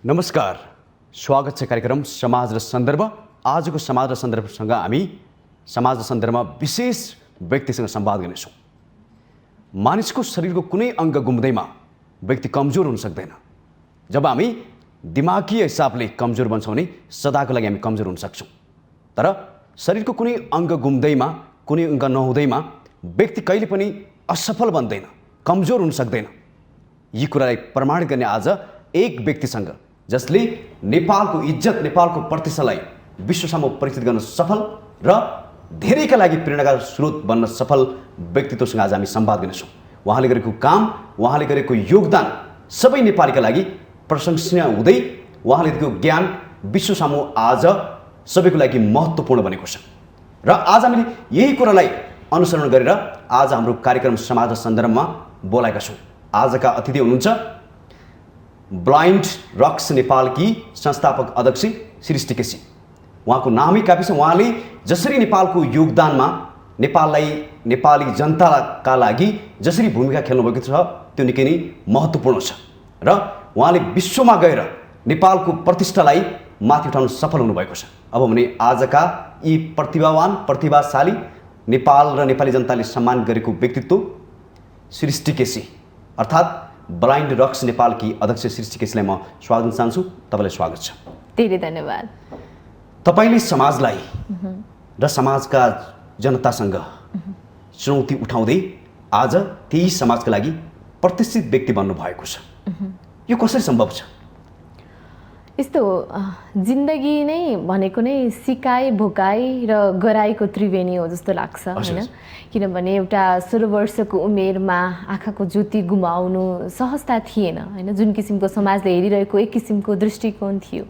नमस्कार, स्वागत छ कार्यक्रम समाज र सन्दर्भ। आजको समाज र सन्दर्भसँग हामी समाज र सन्दर्भमा विशेष व्यक्तिसँग संवाद गर्नेछौँ। मानिसको शरीरको कुनै अङ्ग गुम्दैमा व्यक्ति कमजोर हुन सक्दैन। जब हामी दिमागी हिसाबले कमजोर बन्छौँ भने सदाको लागि हामी कमजोर हुन सक्छौँ। तर शरीरको कुनै अङ्ग गुम्दैमा, कुनै अङ्ग नहुँदैमा व्यक्ति कहिले पनि असफल बन्दैन, कमजोर हुन सक्दैन। यी कुरालाई प्रमाणित गर्ने आज एक व्यक्तिसँग, जसले नेपालको इज्जत, नेपालको प्रतिष्ठालाई विश्वसम्म परिचित गर्न सफल र धेरैका लागि प्रेरणाका स्रोत बन्न सफल व्यक्तित्वसँग आज हामी संवाद गर्नेछौँ। उहाँले गरेको काम, उहाँले गरेको योगदान सबै नेपालीका लागि प्रशंसनीय हुँदै उहाँले दिएको ज्ञान विश्वसम्म आज सबैको लागि महत्त्वपूर्ण बनेको छ। र आज हामीले यही कुरालाई अनुसरण गरेर आज हाम्रो कार्यक्रम समाज र सन्दर्भमा बोलाएका छौँ। आजका अतिथि हुनुहुन्छ ब्लाइन्ड रक्स नेपालकी संस्थापक अध्यक्ष सृष्टि केसी। उहाँको नामै काफी छ। उहाँले जसरी नेपालको योगदानमा नेपाललाई, नेपाली जनताका लागि जसरी भूमिका खेल्नुभएको छ त्यो निकै नै महत्त्वपूर्ण छ र उहाँले विश्वमा गएर नेपालको प्रतिष्ठालाई माथि उठाउन सफल हुनुभएको छ। अब भने आजका यी प्रतिभावान, प्रतिभाशाली, नेपाल र नेपाली जनताले सम्मान गरेको व्यक्तित्व सृष्टि केसी अर्थात् ब्लाइन्ड रक्स नेपालकी अध्यक्ष सृष्टि केसीलाई म स्वागत गर्न चाहन्छु। तपाईँलाई स्वागत छ। धेरै धन्यवाद। तपाईँले समाजलाई र समाजका जनतासँग चुनौती उठाउँदै आज त्यही समाजका लागि प्रतिष्ठित व्यक्ति बन्नुभएको छ। यो कसरी सम्भव छ? यस्तो जिन्दगी नै भनेको नै सिकाइ, भोकाइ र गराइको त्रिवेणी हो जस्तो लाग्छ, होइन? किनभने एउटा 16 वर्षको उमेरमा आँखाको ज्योति गुमाउनु सहजता थिएन, होइन? जुन किसिमको समाजले हेरिरहेको एक किसिमको दृष्टिकोण थियो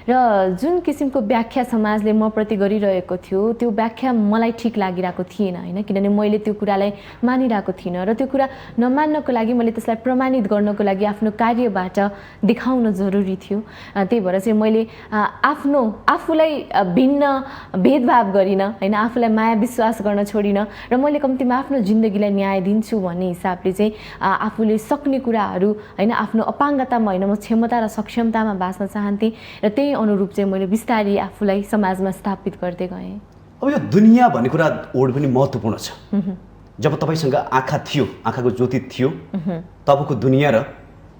र जुन किसिमको व्याख्या समाजले म प्रति गरिरहेको थियो त्यो व्याख्या मलाई ठिक लागिरहेको थिएन, होइन? किनभने मैले त्यो कुरालाई मानिरहेको थिइनँ र त्यो कुरा नमान्नको लागि मैले त्यसलाई प्रमाणित गर्नको लागि आफ्नो कार्यबाट देखाउन जरुरी थियो। त्यही भएर चाहिँ मैले आफूलाई भिन्न भेदभाव गरिनँ, होइन? आफूलाई माया विश्वास गर्न छोडिनँ र मैले कम्तीमा आफ्नो जिन्दगीलाई न्याय दिन्छु भन्ने हिसाबले चाहिँ आफूले सक्ने कुराहरू, होइन? आफ्नो अपाङ्गतामा होइन, म क्षमता र सक्षमतामा बाँच्न चाहन्थेँ र त्यही अनुरूप चाहिँ मैले बिस्तारै आफूलाई समाजमा स्थापित गर्दै गएँ। अब यो दुनियाँ भन्ने कुरा ओड पनि महत्त्वपूर्ण छ। जब तपाईँसँग आँखा थियो, आँखाको ज्योति थियो, तबको दुनियाँ र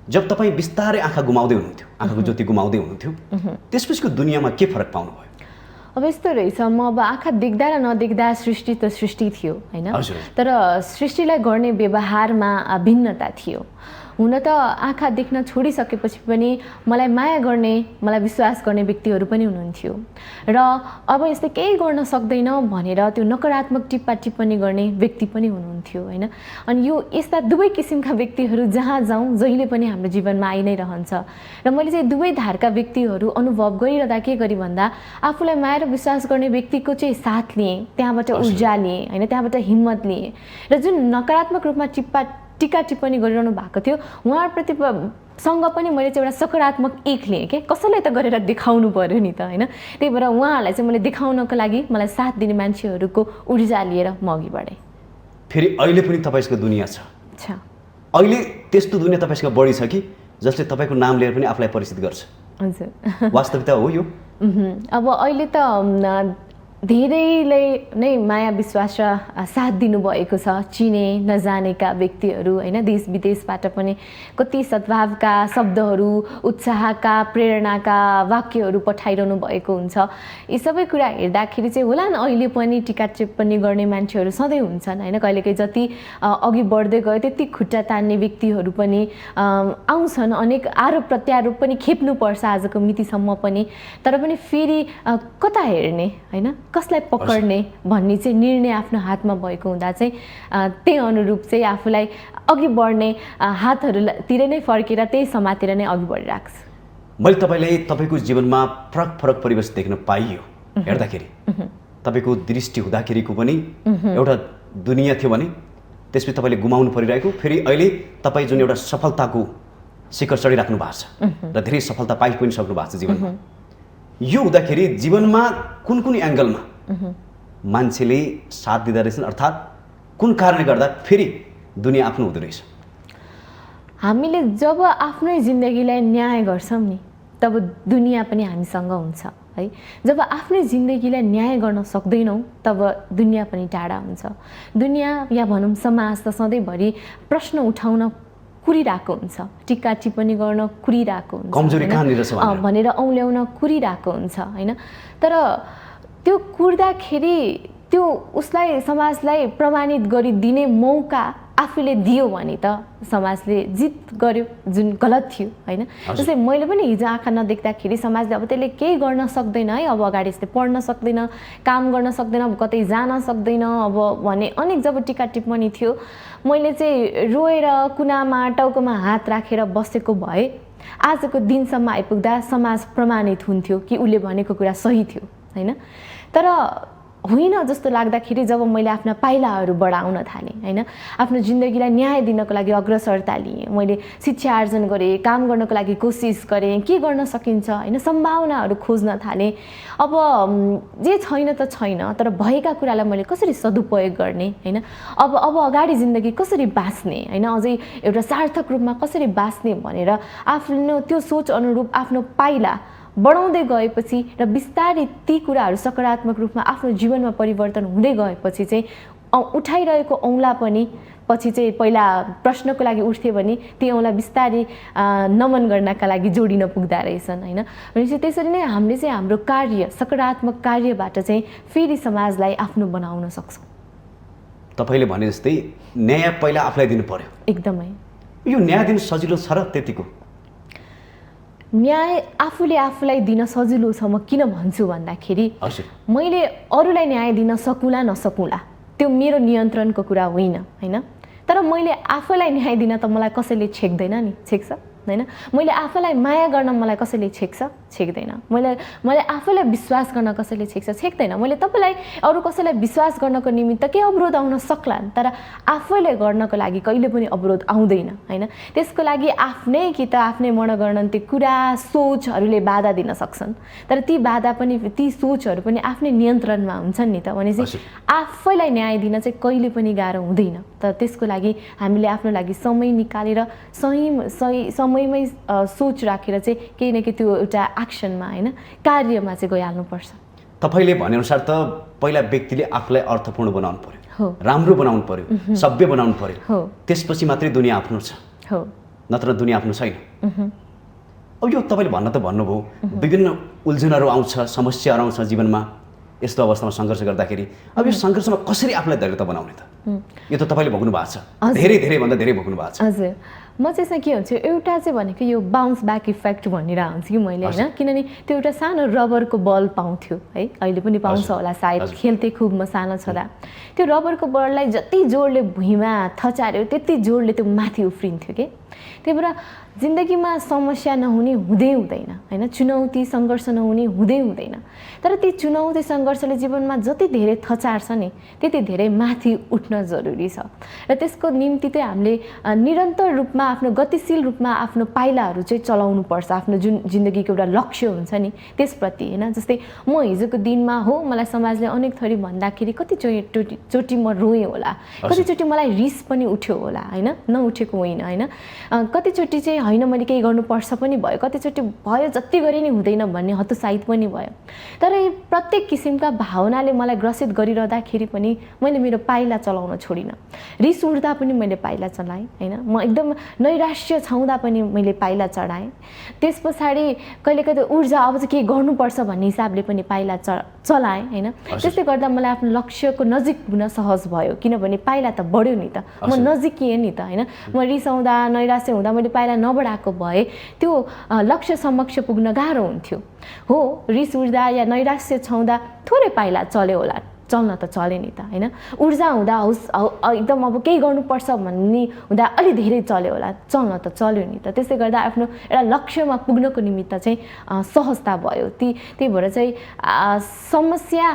जब तपाईँ बिस्तारै आँखा गुमाउँदै हुनुहुन्थ्यो, आँखाको ज्योति गुमाउँदै हुनुहुन्थ्यो, त्यसपछिको दुनियाँमा के फरक पाउनुभयो? अब यस्तो रहेछ, म अब आँखा देख्दा र नदेख्दा सृष्टि त सृष्टि थियो, होइन? तर सृष्टिलाई गर्ने व्यवहारमा भिन्नता थियो। हुन त आँखा देख्न छोडिसकेपछि पनि मलाई माया गर्ने, मलाई विश्वास गर्ने व्यक्तिहरू पनि हुनुहुन्थ्यो र अब यस्तो केही गर्न सक्दैन भनेर त्यो नकारात्मक टिप्पा टिप्पणी गर्ने व्यक्ति पनि हुनुहुन्थ्यो, होइन? अनि यो यस्ता दुवै किसिमका व्यक्तिहरू जहाँ जाउँ जहिले पनि हाम्रो जीवनमा आइ नै रहन्छ र मैले चाहिँ दुवै धारका व्यक्तिहरू अनुभव गरिरहँदा के गरेँ भन्दा आफूलाई माया र विश्वास गर्ने व्यक्तिको चाहिँ साथ लिएँ, त्यहाँबाट ऊर्जा लिएँ, होइन? त्यहाँबाट हिम्मत लिएँ र जुन नकारात्मक रूपमा टिका टिप्पणी गरिरहनु भएको थियो उहाँप्रति सँग पनि मैले चाहिँ एउटा सकारात्मक एक लिएँ के कसैलाई त गरेर देखाउनु पर्यो नि त, होइन? त्यही भएर उहाँहरूलाई चाहिँ मैले देखाउनको लागि मलाई साथ दिने मान्छेहरूको ऊर्जा लिएर म अघि बढेँ। फेरि अहिले पनि तपाईँसँग दुनियाँ छ। अहिले त्यस्तो दुनियाँ तपाईँसँग बढी छ कि जसले तपाईँको नाम लिएर पनि आफूलाई परिचित गर्छ? हजुर, वास्तविकता हो यो। अब अहिले त धेरैले नै माया विश्वास र साथ दिनुभएको छ। चिने नजानेका व्यक्तिहरू, होइन? देश विदेशबाट पनि कति सद्भावका शब्दहरू, उत्साहका, प्रेरणाका वाक्यहरू पठाइरहनु भएको हुन्छ। यी सबै कुरा हेर्दाखेरि चाहिँ होला नि अहिले पनि टिका टिप्पणी गर्ने मान्छेहरू सधैँ हुन्छन्, होइन? कहिलेकाहीँ जति अघि बढ्दै गयो त्यति खुट्टा तान्ने व्यक्तिहरू पनि आउँछन्। अनेक आरोप प्रत्यारोप पनि खेप्नुपर्छ आजको मितिसम्म पनि, तर पनि फेरि कता हेर्ने, होइन? कसलाई पक्र्ने भन्ने चाहिँ निर्णय आफ्नो हातमा भएको हुँदा चाहिँ त्यही अनुरूप चाहिँ आफूलाई अघि बढ्ने हातहरूतिर नै फर्केर त्यही समातेर नै अघि बढिरहेको छु। मैले तपाईँलाई तपाईँको जीवनमा फरक फरक परिवेश देख्न पाइयो। हेर्दाखेरि तपाईँको दृष्टि हुँदाखेरिको पनि एउटा दुनियाँ थियो भने त्यसपछि तपाईँले गुमाउनु परिरहेको, फेरि अहिले तपाईँ जुन एउटा सफलताको शिखर चढिराख्नु भएको छ र धेरै सफलता पाइ पनि सक्नु भएको छ जीवनमा, यो हुँदाखेरि जीवनमा कुन कुन एङ्गलमा मान्छेले साथ दिँदो रहेछन्, अर्थात् कुन कारणले गर्दा फेरि दुनियाँ आफ्नो हुँदो रहेछ? हामीले जब आफ्नै जिन्दगीलाई न्याय गर्छौँ नि तब दुनियाँ पनि हामीसँग हुन्छ है। जब आफ्नै जिन्दगीलाई न्याय गर्न सक्दैनौँ तब दुनियाँ पनि टाढा हुन्छ। दुनियाँ या भनौँ समाज त सधैँभरि प्रश्न उठाउन कुरिरहेको हुन्छ, टिक्का टिप्पणी गर्न कुरिरहेको हुन्छ, कमजोरी कहाँनिर छ भनेर औल्याउन कुरिरहेको हुन्छ होइन। तर त्यो कुर्दाखेरि त्यो उसलाई समाजलाई प्रमाणित गरिदिने मौका आफूले दियो भने त समाजले जित गर्यो, जुन गलत थियो होइन। जस्तै मैले पनि हिजो आँखा नदेख्दाखेरि समाजले अब त्यसले केही गर्न सक्दैन है, अब अगाडि यस्तै पढ्न सक्दैन, काम गर्न सक्दैन, अब कतै जान सक्दैन अब भने अनेक जब टिका टिप्पणी थियो, मैले चाहिँ रोएर कुनामा टाउकोमा हात राखेर बसेको भए आजको दिनसम्म आइपुग्दा समाज प्रमाणित हुन्थ्यो कि उसले भनेको कुरा सही थियो होइन। तर होइन जस्तो लाग्दाखेरि जब मैले आफ्ना पाइलाहरू बढाउन थालेँ होइन, आफ्नो जिन्दगीलाई न्याय दिनको लागि अग्रसरता लिएँ, मैले शिक्षा आर्जन गरेँ, काम गर्नको लागि कोसिस गरेँ, के गर्न सकिन्छ होइन, सम्भावनाहरू खोज्न थालेँ। अब जे छैन त छैन, तर भएका कुरालाई मैले कसरी सदुपयोग गर्ने होइन, अब अगाडि जिन्दगी कसरी बाँच्ने होइन, अझै एउटा सार्थक रूपमा कसरी बाँच्ने भनेर आफ्नो त्यो सोच अनुरूप आफ्नो पाइला बढाउँदै गएपछि र बिस्तारै ती कुराहरू सकारात्मक रूपमा आफ्नो जीवनमा परिवर्तन हुँदै गएपछि चाहिँ उठाइरहेको औँला पनि पछि चाहिँ पहिला प्रश्नको लागि उठ्थ्यो भने ती औँला बिस्तारै नमन गर्नका लागि जोडिन पुग्दा रहेछन् होइन। भनेपछि त्यसरी नै हामीले चाहिँ हाम्रो कार्य सकारात्मक कार्यबाट चाहिँ फेरि समाजलाई आफ्नो बनाउन सक्छौँ। तपाईँले भने जस्तै न्याय पहिला आफूलाई दिनु पर्यो। एकदमै यो न्याय दिनु सजिलो छ र त्यतिको? न्याय आफूले आफूलाई दिन सजिलो छ म किन भन्छु भन्दाखेरि मैले अरूलाई न्याय दिन सकुला नसकुला त्यो मेरो नियन्त्रणको कुरा होइन होइन। तर मैले आफूलाई न्याय दिन त मलाई कसैले छेक्दैन नि, छेक्छ होइन। मैले आफूलाई माया गर्न मलाई कसैले छेक्छ, छेक्दैन। मैले आफूलाई विश्वास गर्न कसैले छेक्छ, छेक्दैन। मैले तपाईँलाई अरू कसैलाई विश्वास गर्नको निमित्त केही अवरोध आउन सक्लान्, तर आफैले गर्नको लागि कहिले पनि अवरोध आउँदैन होइन। त्यसको लागि आफ्नै कि त आफ्नै मनगणन्ती कुरा सोचहरूले बाधा दिन सक्छन्, तर ती बाधा पनि ती सोचहरू पनि आफ्नै नियन्त्रणमा हुन्छन् नि त। भनेपछि आफैलाई न्याय दिन चाहिँ कहिले पनि गाह्रो हुँदैन। तर त्यसको लागि हामीले आफ्नो लागि समय निकालेर समयमै सोच राखेर चाहिँ केही न केही त्यो एउटा एक्सनमा होइन कार्यमा चाहिँ गइहाल्नुपर्छ। तपाईँले भनेअनुसार त पहिला व्यक्तिले आफूलाई अर्थपूर्ण बनाउनु पर्यो, राम्रो बनाउनु पर्यो, सभ्य बनाउनु पर्यो, त्यसपछि मात्रै दुनियाँ आफ्नो छ, नत्र दुनियाँ आफ्नो छैन। अब यो तपाईँले भन्न त भन्नुभयो विभिन्न उल्झनहरू आउँछ, समस्याहरू आउँछ जीवनमा, यस्तो अवस्थामा सङ्घर्ष गर्दाखेरि अब यो सङ्घर्षमा कसरी आफूलाई धैर्यता बनाउने त? यो त तपाईँले भोग्नु भएको छ, धेरैभन्दा धेरै भोग्नु भएको छ। हजुर, म चाहिँ यसमा के हुन्छ एउटा चाहिँ भनेको यो बाउन्स ब्याक इफेक्ट भनिरहेको हुन्छु कि मैले होइन। किनभने त्यो एउटा सानो रबरको बल पाउँथ्यो है, अहिले पनि पाउँछ होला सायद, खेल्थेँ खुब म सानो छँदा। त्यो रबरको बललाई जति जोडले भुइँमा थचार्यो त्यति जोडले त्यो माथि उफ्रिन्थ्यो कि। त्यही भएर जिन्दगीमा समस्या नहुने हुँदै हुँदैन होइन, चुनौती सङ्घर्ष नहुने हुँदै हुँदैन। तर ती चुनौती सङ्घर्षले जीवनमा जति धेरै थचार्छ नि त्यति धेरै माथि उठ्न जरुरी छ। र त्यसको निम्ति चाहिँ हामीले निरन्तर रूपमा आफ्नो गतिशील रूपमा आफ्नो पाइलाहरू चाहिँ चलाउनु पर्छ। आफ्नो जुन जिन्दगीको एउटा लक्ष्य हुन्छ नि त्यसप्रति होइन। जस्तै म हिजोको दिनमा हो मलाई समाजले अनेक थरी भन्दाखेरि कतिचोटि म रोएँ होला, कतिचोटि मलाई रिस पनि उठ्यो होला होइन, नउठेको होइन होइन। कतिचोटि चाहिँ होइन मैले केही गर्नुपर्छ पनि भयो, कतिचोटि भयो जति गरे नि हुँदैन भन्ने हतोत्साहित पनि भयो। तर प्रत्येक किसिमका भावनाले मलाई ग्रसित गरिरहँदाखेरि पनि मैले मेरो पाइला चलाउन छोडिनँ। रिस उठ्दा पनि मैले पाइला चलाएँ होइन, म एकदम नैराश्य छाउँदा पनि मैले पाइला चढाएँ। त्यस पछाडि कहिलेकाहीँ त ऊर्जा अब चाहिँ केही गर्नुपर्छ भन्ने हिसाबले पनि पाइला चलाएँ होइन। त्यसले गर्दा मलाई आफ्नो लक्ष्यको नजिक हुन सहज भयो, किनभने पाइला त बढ्यो नि त, म नजिकिएँ नि त होइन। म रिसाउँदा नैराश्य हुँदा मैले पाइला नबढाएको भए त्यो लक्ष्य समक्ष पुग्न गाह्रो हुन्थ्यो। हो, रिस उठ्दा या नैराश्य छाउँदा थोरै पाइला चल्यो होला, चल्न त चल्यो नि त होइन। ऊर्जा हुँदा एकदम अब केही गर्नुपर्छ भन्ने हुँदा अलि धेरै चल्यो होला, चल्न त चल्यो नि त। त्यसले गर्दा आफ्नो एउटा लक्ष्यमा पुग्नको निमित्त चाहिँ सहजता भयो। त्यही भएर चाहिँ समस्या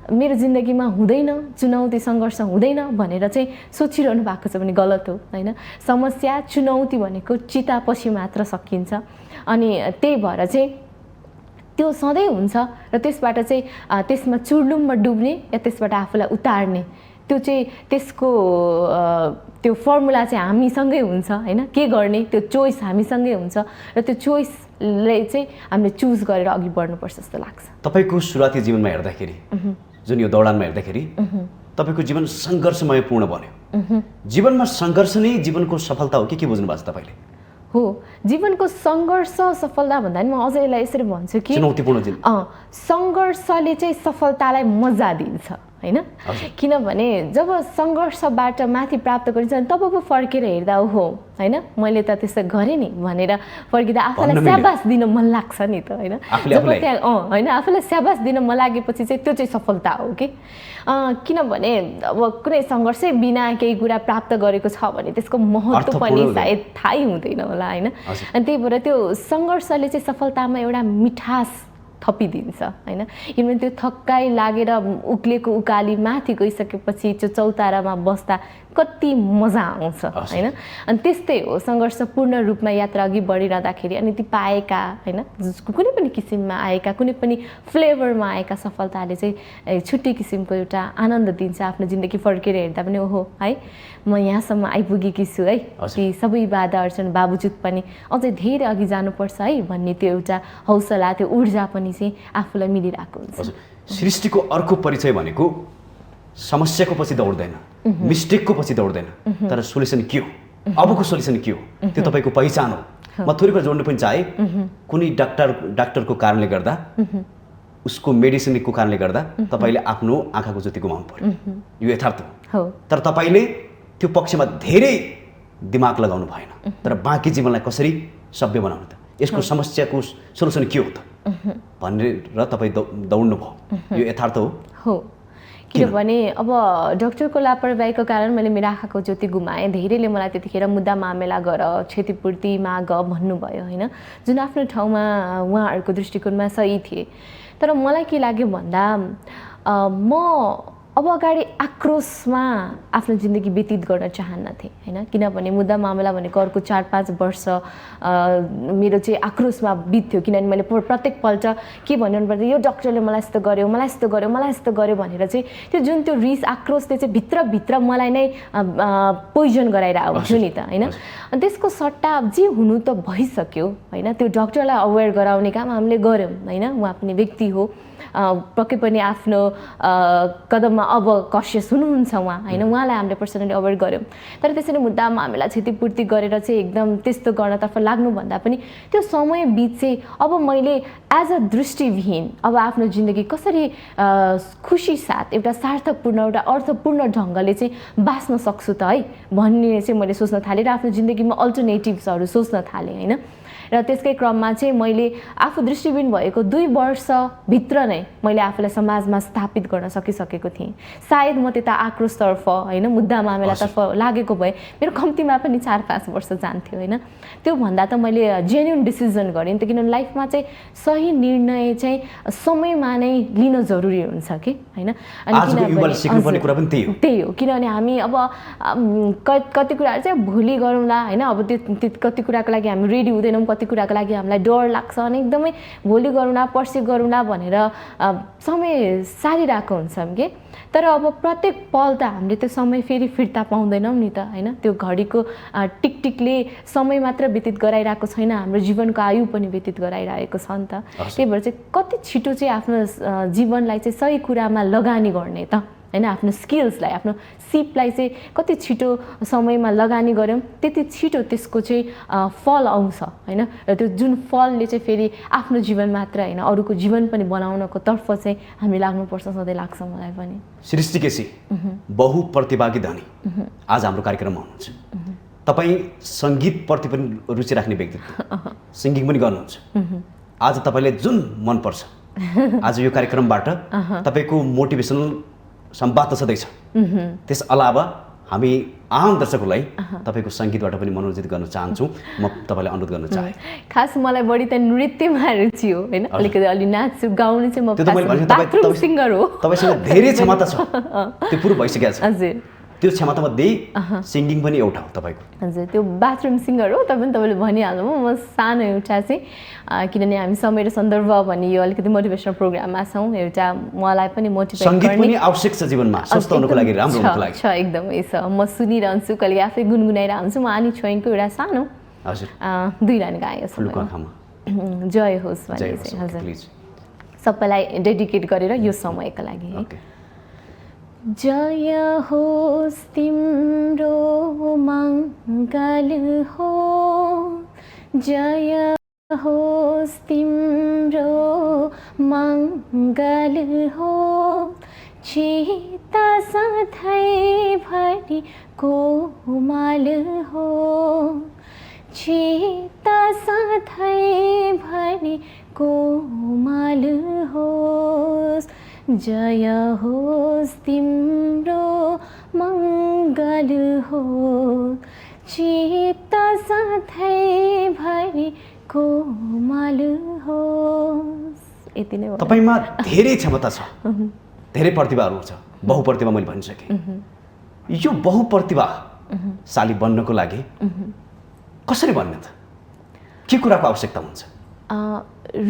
मेरो जिन्दगीमा हुँदैन, चुनौती सङ्घर्ष हुँदैन भनेर चाहिँ सोचिरहनु भएको छ भने गलत हो होइन। समस्या चुनौती भनेको चितापछि मात्र सकिन्छ। अनि त्यही भएर चाहिँ त्यो सधैँ हुन्छ र त्यसबाट चाहिँ त्यसमा चुर्लुममा डुब्ने या त्यसबाट आफूलाई उतार्ने त्यो चाहिँ त्यसको त्यो फर्मुला चाहिँ हामीसँगै हुन्छ होइन, के गर्ने त्यो चोइस हामीसँगै हुन्छ र त्यो चोइसले चाहिँ हामीले चुज गरेर अघि बढ्नुपर्छ जस्तो लाग्छ। तपाईँको सुरुवाती जीवनमा हेर्दाखेरि जुन यो दौडानमा हेर्दाखेरि तपाईँको जीवन सङ्घर्षमयपूर्ण बन्यो। जीवनमा सङ्घर्ष नै जीवनको सफलता हो के बुझ्नु भएको छ तपाईँले? हो, जीवनको सङ्घर्ष सफलता भन्दा पनि म अझै यसलाई यसरी भन्छु कि चुनौतीपूर्ण जीवन सङ्घर्षले चाहिँ सफलतालाई मजा दिन्छ होइन, किनभने जब सङ्घर्षबाट माथि प्राप्त गरिन्छ अनि तब पो फर्केर हेर्दा ओहो होइन मैले त त्यसो गरेँ नि भनेर फर्किँदा आफूलाई स्याबास दिन मन लाग्छ नि त होइन। जब त्यहाँ होइन आफूलाई स्याबास दिन मन लागेपछि चाहिँ त्यो चाहिँ सफलता हो कि, किनभने अब कुनै सङ्घर्षै बिना केही कुरा प्राप्त गरेको छ भने त्यसको महत्त्व पनि सायद थाहै हुँदैन होला होइन। अनि त्यही भएर त्यो सङ्घर्षले चाहिँ सफलतामा एउटा मिठास थपिदिन्छ होइन, किनभने त्यो थक्काइ लागेर उक्लेको उकाली माथि गइसकेपछि त्यो चौतारामा बस्दा कति मजा आउँछ होइन। अनि त्यस्तै हो सङ्घर्षपूर्ण रूपमा यात्रा अघि बढिरहँदाखेरि अनि ती पाएका होइन कुनै पनि किसिममा आएका कुनै पनि फ्लेभरमा आएका सफलताले चाहिँ छुट्टै किसिमको एउटा आनन्द दिन्छ। आफ्नो जिन्दगी फर्केर हेर्दा पनि ओहो है म यहाँसम्म आइपुगेकी छु है, ती सबै बाधा अडचन बावजुद पनि अझै धेरै अघि जानुपर्छ है भन्ने त्यो एउटा हौसला त्यो ऊर्जा पनि चाहिँ आफूलाई मिलिरहेको हुन्छ। सृष्टिको अर्को परिचय भनेको समस्याको पछि दौड्दैन, मिस्टेकको पछि दौड्दैन, तर सोल्युसन के हो, अबको सोल्युसन के हो त्यो तपाईँको पहिचान हो। म थोरै कुरा जोड्नु पनि चाहे, कुनै डाक्टरको कारणले गर्दा उसको मेडिसिनको कारणले गर्दा तपाईँले आफ्नो आँखाको ज्योति गुमाउनु पर्यो, यो यथार्थ हो। तर तपाईँले त्यो पक्षमा धेरै दिमाग लगाउनु भएन, तर बाँकी जीवनलाई कसरी सभ्य बनाउनु त, यसको समस्याको सोल्युसन के हो त भनेर तपाईँ दौड्नु भयो, यो यथार्थ हो। किनभने अब डक्टरको लापरवाहीको कारण मैले मेरो आँखाको ज्योति गुमाएँ। धेरैले मलाई त्यतिखेर मुद्दा मामेला गर क्षतिपूर्ति माग भन्नुभयो होइन, जुन आफ्नो ठाउँमा उहाँहरूको दृष्टिकोणमा सही थिए। तर मलाई के लाग्यो भन्दा म अब अगाडि आक्रोशमा आफ्नो जिन्दगी व्यतीत गर्न चाहन्नथेँ होइन, किनभने मुद्दा मामला भनेको अर्को 4-5 वर्ष मेरो चाहिँ आक्रोशमा बित्थ्यो। किनभने मैले प्रत्येकपल्ट के भन्नु पर्दा यो डक्टरले मलाई यस्तो गर्यो मलाई यस्तो गर्यो मलाई यस्तो गर्यो भनेर चाहिँ त्यो जुन त्यो रिस आक्रोशले चाहिँ भित्रभित्र मलाई नै पोइजन गराइरहेको हुन्थ्यो नि त होइन। अनि त्यसको सट्टा जे हुनु त भइसक्यो होइन, त्यो डक्टरलाई अवेर गराउने काम हामीले गऱ्यौँ होइन, उहाँ पनि व्यक्ति हो, पक्कै पनि आफ्नो कदममा अब कसियस हुनुहुन्छ उहाँ होइन, उहाँलाई हामीले पर्सनली अवेर गऱ्यौँ। तर त्यसरी मुद्दा मामिला क्षतिपूर्ति गरेर चाहिँ एकदम त्यस्तो गर्नतर्फ लाग्नुभन्दा पनि त्यो समय बिच चाहिँ अब मैले एज अ दृष्टिविहीन अब आफ्नो जिन्दगी कसरी खुसी साथ एउटा सार्थकपूर्ण एउटा अर्थपूर्ण ढङ्गले चाहिँ बाँच्न सक्छु त है भन्ने चाहिँ मैले सोच्न थालेँ र आफ्नो जिन्दगीमा अल्टरनेटिभ्सहरू सोच्न थालेँ होइन। र त्यसकै क्रममा चाहिँ मैले आफू दृष्टिविहीन भएको 2 वर्षभित्र नै मैले आफूलाई समाजमा स्थापित गर्न सकिसकेको थिएँ। सायद म त्यता आक्रोशतर्फ होइन मुद्दा मामिलातर्फ लागेको भए मेरो कम्तीमा पनि 4-5 वर्ष जान्थ्यो होइन। त्योभन्दा त मैले जेन्युन डिसिजन गरेँ नि त, किनभने लाइफमा चाहिँ सही निर्णय चाहिँ समयमा नै लिन जरुरी हुन्छ कि होइन। त्यही हो, किनभने हामी अब कति कुराहरू चाहिँ भोलि गरौँला होइन, अब त्यो कति कुराको लागि हामी रेडी हुँदैनौँ, कति कुराको लागि हामीलाई डर लाग्छ अनि एकदमै भोलि गरौँला पर्सि गरौँला भनेर समय सारिरहेको हुन्छौँ कि। तर अब प्रत्येक पल त हामीले त्यो समय फेरि फिर्ता पाउँदैनौँ नि त होइन, त्यो घडीको टिकटिकले समय मात्र व्यतीत गराइरहेको छैन, हाम्रो जीवनको आयु पनि व्यतीत गराइरहेको छ नि त। त्यही भएर चाहिँ कति छिटो चाहिँ आफ्नो जीवनलाई चाहिँ सही कुरामा लगानी गर्ने त होइन, आफ्नो स्किल्सलाई आफ्नो सिपलाई चाहिँ कति छिटो समयमा लगानी गऱ्यौँ त्यति छिटो त्यसको चाहिँ फल आउँछ होइन। र त्यो जुन फलले चाहिँ फेरि आफ्नो जीवन मात्र होइन अरूको जीवन पनि बनाउनको तर्फ चाहिँ हामी लाग्नुपर्छ सधैँ लाग्छ मलाई पनि। सृष्टि केसी बहुप्रतिभागी धनी आज हाम्रो कार्यक्रममा हुनुहुन्छ। तपाईँ सङ्गीतप्रति पनि रुचि राख्ने व्यक्तित्व, सिङ्गिङ पनि गर्नुहुन्छ। आज तपाईँले जुन मनपर्छ आज यो कार्यक्रमबाट तपाईँको मोटिभेसनल संवाद त छँदैछ, त्यस अलावा हामी आम दर्शकहरूलाई तपाईँको सङ्गीतबाट पनि मनोरञ्जित गर्न चाहन्छौँ। म तपाईँलाई अनुरोध गर्न चाहे खास मलाई बढी त नृत्यमा रुचि हो होइन, अलिकति अलि नाच्छु गाउने चाहिँ म बाथरुम सिङ्गर हो। तपाईँसँग धेरै क्षमता छ, त्यो पुरो भइसकेको छ। हजुर त्यो क्षमतामध्ये सिङ्गिङ पनि एउटा हो तपाईँको। हजुर, त्यो बाथरुम सिङ्गर हो। तपाईँले भनिहाल्नु म सानो एउटा चाहिँ किनभने हामी समय र सन्दर्भ भन्ने यो अलिकति मोटिभेसनल प्रोग्राममा छौँ, एउटा मलाई पनि मोटिभेट गर्ने सङ्गीत पनि आवश्यक छ जीवनमा, स्वस्थ हुनको लागि, राम्रो हुनको लागि छ, एकदमै छ। म सुनिरहन्छु, कहिले आफै गुनगुनाइरहन्छु। म आनी छोइङको एउटा सानो हजुर 2 लाइन गाएको छु, जय होस् भन्ने चाहिँ। हजुर, सबैलाई डेडिकेट गरेर यो समयको लागि है। जय होस् तिम्रो मङ्गल हो, जय होस् तिम्रो मङ्गल हो, चित्त सधैँभरि कोमल हो, चित्त सधैँभरि कोमल होस्, जय होस् तिम्रो मङ्गल हो, चित्त सधैँभरि कोमल होस्। यति नै हो। तपाईँमा धेरै क्षमता छ, धेरै प्रतिभाहरू छ, बहुप्रतिभा मैले भनिसकेँ। यो बहुप्रतिभाशाली बन्नको लागि कसरी बन्ने त? के कुराको आवश्यकता हुन्छ?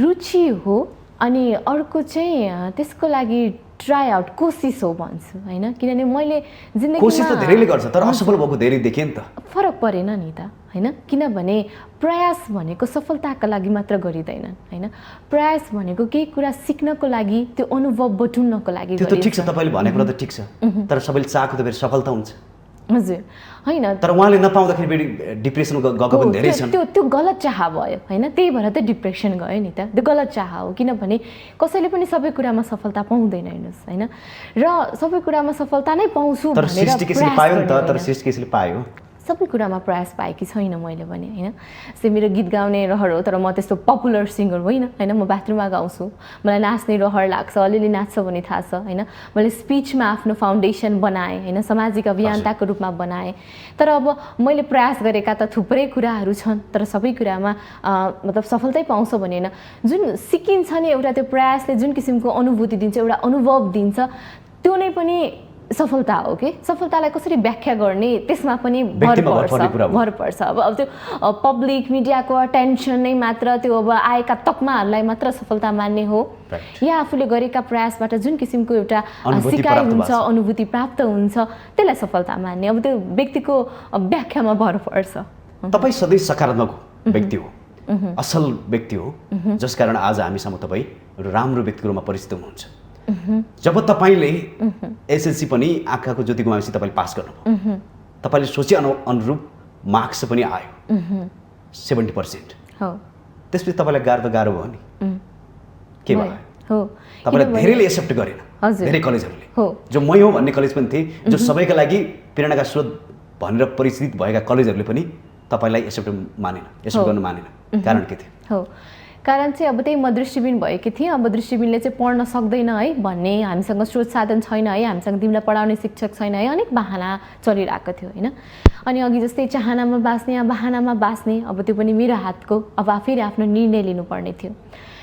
रुचि हो, अनि अर्को चाहिँ त्यसको लागि ट्राई आउट, कोसिस हो भन्छु होइन। किनभने मैले जिन्दगीमा कोसिस त धेरैले गर्छ, तर असफल भएको धेरै देखेँ नि त। फरक परेन नि त होइन। किनभने प्रयास भनेको सफलताका लागि मात्र गरिँदैन होइन। प्रयास भनेको केही कुरा सिक्नको लागि, त्यो अनुभव बटुल्नको लागि। त्यो त ठिक छ, तपाईँले भनेको कुरा त ठिक छ, तर सबैले चाहेको त फेरि सफलता हुन्छ। हजुर होइन, तर उहाँले नपाउँदाखेरि फेरि डिप्रेसन गएको पनि धेरै छन्। त्यो गलत चाह भयो होइन, त्यही भएर त डिप्रेसन गयो नि त। त्यो गलत चाह हो, किनभने कसैले पनि सबै कुरामा सफलता पाउँदैन हेर्नुहोस् होइन। र सबै कुरामा सफलता नै पाउँछु तर सृष्टि केसीले पायो नि त, तर सृष्टि केसीले पायो। सबै कुरामा प्रयास पाएकी छैन मैले भने होइन। जस्तै मेरो गीत गाउने रहर हो, तर म त्यस्तो पपुलर सिङ्गर होइन होइन। म बाथरुममा गाउँछु, मलाई नाच्ने रहर लाग्छ, अलिअलि नाच्छ भन्ने थाहा छ होइन। मैले स्पिचमा आफ्नो फाउन्डेसन बनाएँ होइन, सामाजिक अभियन्ताको रूपमा बनाएँ। तर अब मैले प्रयास गरेका त थुप्रै कुराहरू छन्, तर सबै कुरामा मतलब सफलतै पाउँछ भने होइन। जुन सिकिन्छ नि एउटा, त्यो प्रयासले जुन किसिमको अनुभूति दिन्छ, एउटा अनुभव दिन्छ, त्यो नै पनि सफलता हो कि। सफलतालाई कसरी व्याख्या गर्ने त्यसमा पनि भर पर्छ। अब त्यो पब्लिक मिडियाको अटेन्सन नै मात्र, त्यो अब आएका तकमाहरूलाई मात्र सफलता मान्ने हो, या आफूले गरेका प्रयासबाट जुन किसिमको एउटा सिकाइ हुन्छ, अनुभूति प्राप्त हुन्छ, त्यसलाई सफलता मान्ने। अब त्यो व्यक्तिको व्याख्यामा भर पर्छ। तपाईँ सधैँ सकारात्मक व्यक्ति हो, असल व्यक्ति हो, जसकारण आज हामीसँग तपाईँ राम्रो व्यक्तिको रूपमा परिचित हुनुहुन्छ। जब तपाईँले एसएलसी पनि आँखाको ज्योति गुमाएपछि तपाईँले पास गर्नुभयो, तपाईँले सोचे अनुरूप मार्क्स पनि आयो 70%। त्यसपछि तपाईँलाई गाह्रो भयो नि, के भयो? तपाईँलाई धेरैले एक्सेप्ट गरेन, धेरै कलेजहरूले, जो मै हो भन्ने कलेज पनि थिए, जो सबैका लागि प्रेरणाका स्रोत भनेर परिचित भएका कलेजहरूले पनि तपाईँलाई एक्सेप्ट गर्नु मानेन। कारण के थियो? कारण चाहिँ अब त्यही म दृष्टिबिन भएकी थिएँ। अब दृष्टिबिनले चाहिँ पढ्न सक्दैन है भन्ने, हामीसँग स्रोत साधन छैन है, हामीसँग तिमीलाई पढाउने शिक्षक छैन है, अनेक बहाना चलिरहेको थियो होइन। अनि अघि जस्तै चाहनामा बाँच्ने या बहानामा बाँच्ने, अब त्यो पनि मेरो हातको। अब आफैले आफ्नो निर्णय लिनुपर्ने थियो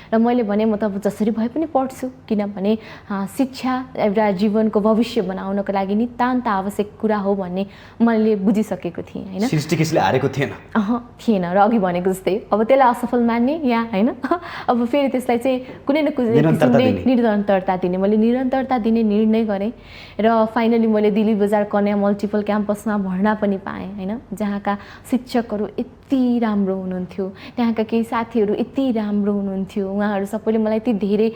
र मैले भने म त अब जसरी भए पनि पढ्छु, किनभने शिक्षा एउटा जीवनको भविष्य बनाउनको लागि नितान्त आवश्यक कुरा हो भन्ने मैले बुझिसकेको थिएँ होइन। सृष्टि केसीले हारेको थिएन थिएन, र अघि भनेको जस्तै अब त्यसलाई असफल मान्ने या होइन, अब फेरि त्यसलाई चाहिँ कुनै न कुनै किसिमले निरन्तरता दिने, मैले निरन्तरता दिने निर्णय गरेँ। र फाइनली मैले दिल्ली बजार कन्या मल्टिपल क्याम्पसमा भर्ना पनि पाएँ होइन, जहाँका शिक्षकहरू यति राम्रो हुनुहुन्थ्यो, त्यहाँका केही साथीहरू यति राम्रो हुनुहुन्थ्यो, उहाँहरू सबैले मलाई यति धेरै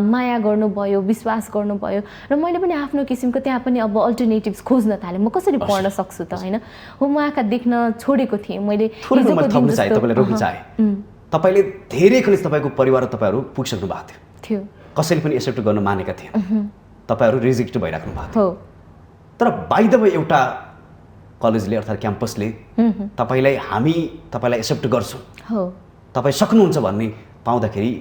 माया गर्नुभयो, विश्वास गर्नुभयो, र मैले पनि आफ्नो किसिमको त्यहाँ पनि अब अल्टरनेटिभ्स खोज्न थालेँ। म कसरी पढ्न सक्छु त होइन। हो, म आँखा देख्न छोडेको थिएँ मैले। तपाईँले धेरै कलेज तपाईँको परिवार तपाईँहरू पुगिसक्नु भएको थियो, कसैले पनि एक्सेप्ट गर्न मानेका थिएन, तपाईँहरू रिजेक्ट भइराख्नु भएको थियो। तर बाइ द वे एउटा कलेजले अर्थात् क्याम्पसले तपाईँलाई एक्सेप्ट गर्छु, तपाईँ सक्नुहुन्छ भन्ने पाउँदाखेरि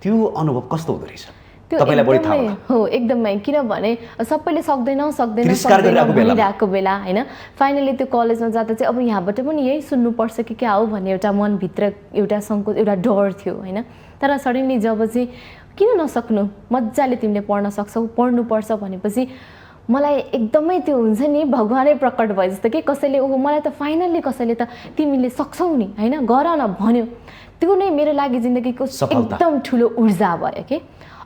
त्यो अनुभव कस्तो हुँदो रहेछ? तपाईँलाई बढी थाहा होला। हो, एकदमै। किनभने सबैले भनिरहेको बेला होइन, फाइनली त्यो कलेजमा जाँदा चाहिँ अब यहाँबाट पनि यही सुन्नुपर्छ कि क्या हो भन्ने एउटा मनभित्र एउटा सङ्कोच, एउटा डर थियो होइन। तर सडनली जब चाहिँ किन नसक्नु, मजाले तिमीले पढ्न सक्छौ, पढ्नुपर्छ भनेपछि मलाई एकदमै त्यो हुन्छ नि भगवानै प्रकट भए जस्तो कि कसैले ओहो मलाई त फाइनल्ली कसैले त तिमीले सक्छौ नि होइन गर न भन्यो त्यो नै मेरो लागि जिन्दगीको एकदम ठुलो ऊर्जा भयो कि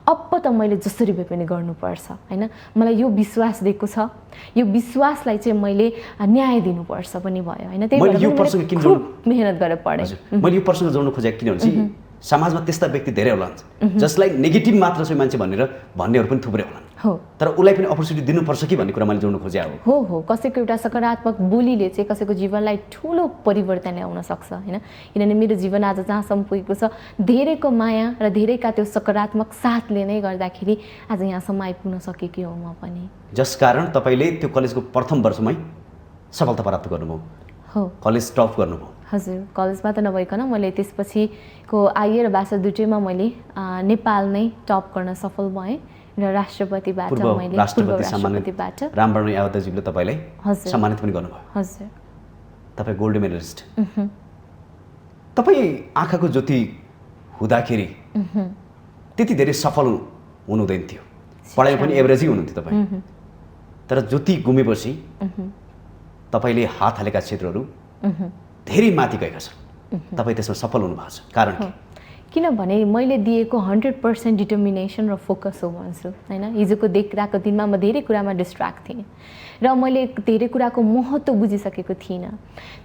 अब त मैले जसरी भए पनि गर्नुपर्छ होइन मलाई यो विश्वास दिएको छ यो विश्वासलाई चाहिँ मैले न्याय दिनुपर्छ पनि भयो होइन त्यही भएर खुब मेहनत गरेर पढेँ। मैले यो प्रश्न जोड्नु खोजेको किनभने समाजमा त्यस्ता व्यक्ति धेरै होला जसलाई नेगेटिभ मात्र छ मान्छे भन्नेहरू पनि थुप्रै होला हो तर उसलाई पनि अपर्च्युनिटी दिनुपर्छ कि भन्ने कुरा मैले जोड्नु खोजे हो कसैको एउटा सकारात्मक बोलीले चाहिँ कसैको जीवनलाई ठुलो परिवर्तन ल्याउन सक्छ होइन किनभने मेरो जीवन आज जहाँसम्म पुगेको छ धेरैको माया र धेरैका त्यो सकारात्मक साथले नै गर्दाखेरि आज यहाँसम्म आइपुग्न सकेकी हो म पनि जसकारण तपाईँले त्यो कलेजको प्रथम वर्षमै सफलता प्राप्त गर्नुभयो हो कलेज टप गर्नुभयो हजुर कलेजमा त नभइकन मैले त्यसपछिको आय र भाषा दुटैमा मैले नेपाल नै टप गर्न सफल भएँ र राष्ट्रपतिबाट मैले राष्ट्रपतिबाट रामवरण यादवजीले तपाईँलाई सम्मानित पनि गर्नुभयो हजुर तपाईँ गोल्ड मेडलिस्ट तपाईँ आँखाको ज्योति हुँदाखेरि त्यति धेरै सफल हुनुहुँदैन थियो पढाइमा पनि एभरेजै हुनुहुन्थ्यो तपाईँ तर ज्योति गुमेपछि तपाईँले हात हालेका क्षेत्रहरू धेरै माथि गएका छन् तपाईँ त्यसमा सफल हुनुभएको छ कारण के किनभने मैले दिएको 100% डिटर्मिनेसन र फोकस हो भन्छु होइन हिजोको देखिरहेको दिनमा म धेरै कुरामा डिस्ट्र्याक्ट थिएँ र मैले धेरै कुराको महत्त्व बुझिसकेको थिइनँ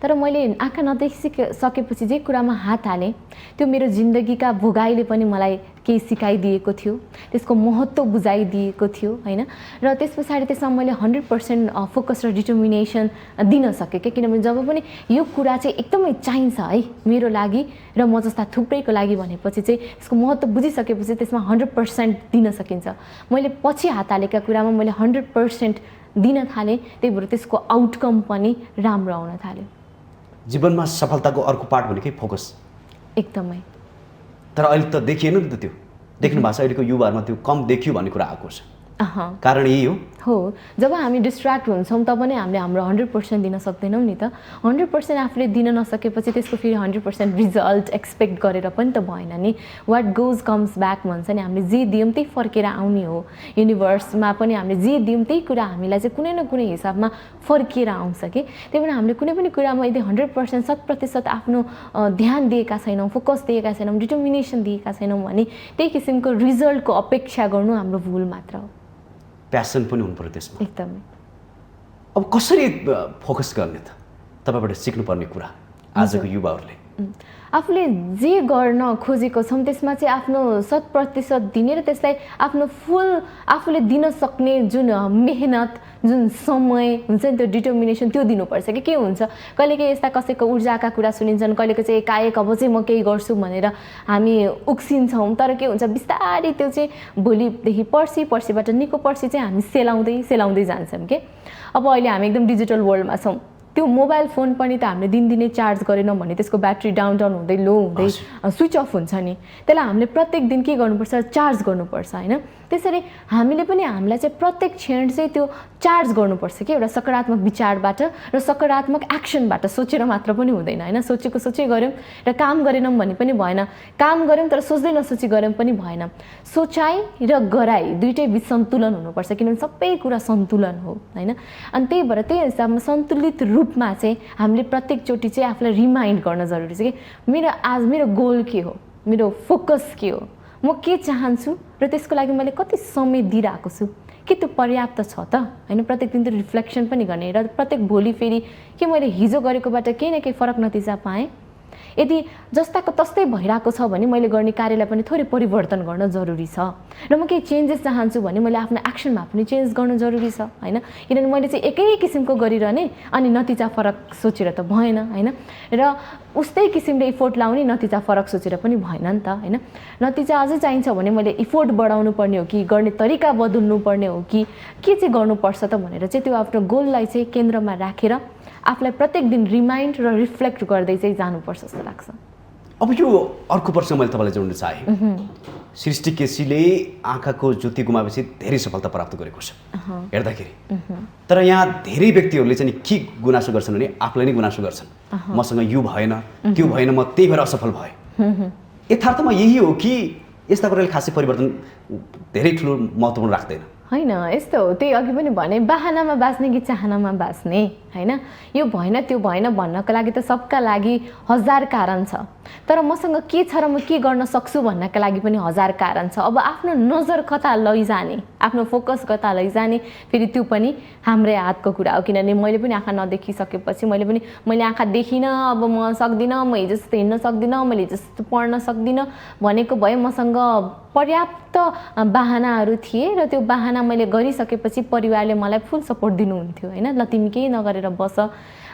तर मैले आँखा नदेखिसकेपछि जे कुरामा हात हालेँ त्यो मेरो जिन्दगीका भोगाइले पनि मलाई केही सिकाइदिएको थियो त्यसको महत्त्व बुझाइदिएको थियो होइन र त्यस पछाडि त्यसमा मैले 100% फोकस र डिटर्मिनेसन दिन सकेँ क्या किनभने जब पनि यो कुरा चाहिँ एकदमै चाहिन्छ है मेरो लागि र म जस्ता थुप्रैको लागि भनेपछि चाहिँ त्यसको महत्त्व बुझिसकेपछि त्यसमा 100% दिन सकिन्छ मैले पछि हात हालेका कुरामा मैले 100% दिन थालेँ त्यही भएर त्यसको आउटकम पनि राम्रो आउन थाल्यो जीवनमा सफलताको अर्को पार्ट भनेकै फोकस एकदमै तर अहिले त देखिएन नि त त्यो देख्नु भएको छ अहिलेको युवाहरूमा त्यो कम देखियो भन्ने कुरा आएको छ कारण यही हो जब हामी डिस्ट्र्याक्ट हुन्छौँ तब पनि हामीले हाम्रो 100% दिन सक्दैनौँ नि त 100% आफूले दिन नसकेपछि त्यसको फेरि 100% रिजल्ट एक्सपेक्ट गरेर पनि त भएन नि वाट गोज कम्स ब्याक भन्छ नि हामीले जे दियौँ त्यही फर्केर आउने हो युनिभर्समा पनि हामीले जे दियौँ त्यही कुरा हामीलाई चाहिँ कुनै न कुनै हिसाबमा फर्केर आउँछ कि त्यही भएर हामीले कुनै पनि कुरामा यदि 100% 100% आफ्नो ध्यान दिएका छैनौँ फोकस दिएका छैनौँ डिटर्मिनेसन दिएका छैनौँ भने त्यही किसिमको रिजल्टको अपेक्षा गर्नु हाम्रो भुल मात्र हो प्यासन पनि हुनु पर्यो त्यसमा एकदमै अब कसरी फोकस गर्ने त तपाईँबाट सिक्नुपर्ने कुरा आजको युवाहरूले आफूले जे गर्न खोजेको छौँ त्यसमा चाहिँ आफ्नो 100% दिने र त्यसलाई आफ्नो फुल आफूले दिन सक्ने जुन मेहनत जुन समय हुन्छ नि त्यो डिटर्मिनेसन त्यो दिनुपर्छ कि के हुन्छ कहिलेकाहीँ यस्ता कसैको ऊर्जाका कुरा सुनिन्छन् कहिलेको चाहिँ एकाएक अब चाहिँ म केही गर्छु भनेर हामी उक्सिन्छौँ तर के हुन्छ बिस्तारै त्यो चाहिँ भोलिदेखि पर्सिबाट निको पर्सि चाहिँ हामी सेलाउँदै जान्छौँ कि अब अहिले हामी एकदम डिजिटल वर्ल्डमा छौँ त्यो मोबाइल फोन पनि त हामीले दिनदिनै चार्ज गरेनौँ भने त्यसको ब्याट्री डाउन हुँदै लो हुँदै स्विच अफ हुन्छ नि त्यसलाई हामीले प्रत्येक दिन के गर्नुपर्छ चार्ज गर्नुपर्छ होइन त्यसरी हामीले पनि हामीलाई चाहिँ प्रत्येक क्षण चाहिँ त्यो चार्ज गर्नुपर्छ कि एउटा सकारात्मक विचारबाट र सकारात्मक एक्सनबाट सोचेर मात्र पनि हुँदैन होइन सोचेको सोचै गऱ्यौँ र काम गरेनौँ भने पनि भएन काम गऱ्यौँ तर सोच्दै नसोची गऱ्यौँ पनि भएन सोचाइ र गराइ दुइटै बिच सन्तुलन हुनुपर्छ किनभने सबै कुरा सन्तुलन हो होइन अनि त्यही भएर त्यही हिसाबमा सन्तुलित रूपमा चाहिँ हामीले प्रत्येकचोटि चाहिँ आफूलाई रिमाइन्ड गर्न जरुरी छ कि मेरो गोल के हो मेरो फोकस के हो म के चाहन्छु र त्यसको लागि मैले कति समय दिइरहेको छु के त्यो पर्याप्त छ त होइन प्रत्येक दिन त्यो रिफ्लेक्सन पनि गर्ने र प्रत्येक भोलि फेरि के मैले हिजो गरेकोबाट केही न केही फरक नतिजा पाएँ यदि जस्ताको तस्तै भइरहेको छ भने मैले गर्ने कार्यलाई पनि थोरै परिवर्तन गर्न जरुरी छ र म केही चेन्जेस चाहन्छु भने मैले आफ्नो एक्सनमा पनि चेन्ज गर्न जरुरी छ होइन किनभने मैले चाहिँ एकै किसिमको गरिरहने अनि नतिजा फरक सोचेर त भएन होइन र उस्तै किसिमले इफोर्ट लाउने नतिजा फरक सोचेर पनि भएन नि त होइन नतिजा अझै चाहिन्छ भने मैले इफोर्ट बढाउनु पर्ने हो कि गर्ने तरिका बदल्नु पर्ने हो कि के चाहिँ गर्नुपर्छ त भनेर चाहिँ त्यो आफ्नो गोललाई चाहिँ केन्द्रमा राखेर आफूलाई प्रत्येक दिन रिमाइन्ड र रिफ्लेक्ट गर्दै चाहिँ जानुपर्छ जस्तो लाग्छ अब यो अर्को प्रश्न मैले तपाईँलाई जोड्न चाहेँ सृष्टि केसीले आँखाको ज्योति गुमाएपछि धेरै सफलता प्राप्त गरेको छ हेर्दाखेरि तर यहाँ धेरै व्यक्तिहरूले चाहिँ के गुनासो गर्छन् भने आफूलाई नै गुनासो गर्छन् मसँग यो भएन त्यो भएन म त्यही भएर असफल भएँ यथार्थमा यही हो कि यस्ता कुराले खासै परिवर्तन धेरै ठुलो महत्त्वपूर्ण राख्दैन होइन यस्तो हो, त्यही अघि पनि भने बाहनामा बाँच्ने कि चाहनामा बाँच्ने होइन, यो भएन त्यो भएन भन्नको लागि त सबका लागि हजार कारण छ, तर मसँग के छ र म के गर्न सक्छु भन्नका लागि पनि हजार कारण छ। अब आफ्नो नजर कता लैजाने, आफ्नो फोकस कता लैजाने, फेरि त्यो पनि हाम्रै हातको कुरा हो। किनभने मैले पनि आँखा नदेखिसकेपछि मैले आँखा देखिनँ, अब म सक्दिनँ, म हिजो जस्तो हिँड्न सक्दिनँ, मैले हिजो जस्तो पढ्न सक्दिनँ भनेको भए मसँग पर्याप्त बाहनाहरू थिए र त्यो बाहना मैले गरिसकेपछि परिवारले मलाई फुल सपोर्ट दिनुहुन्थ्यो होइन, ल तिमी केही नगरेर बस,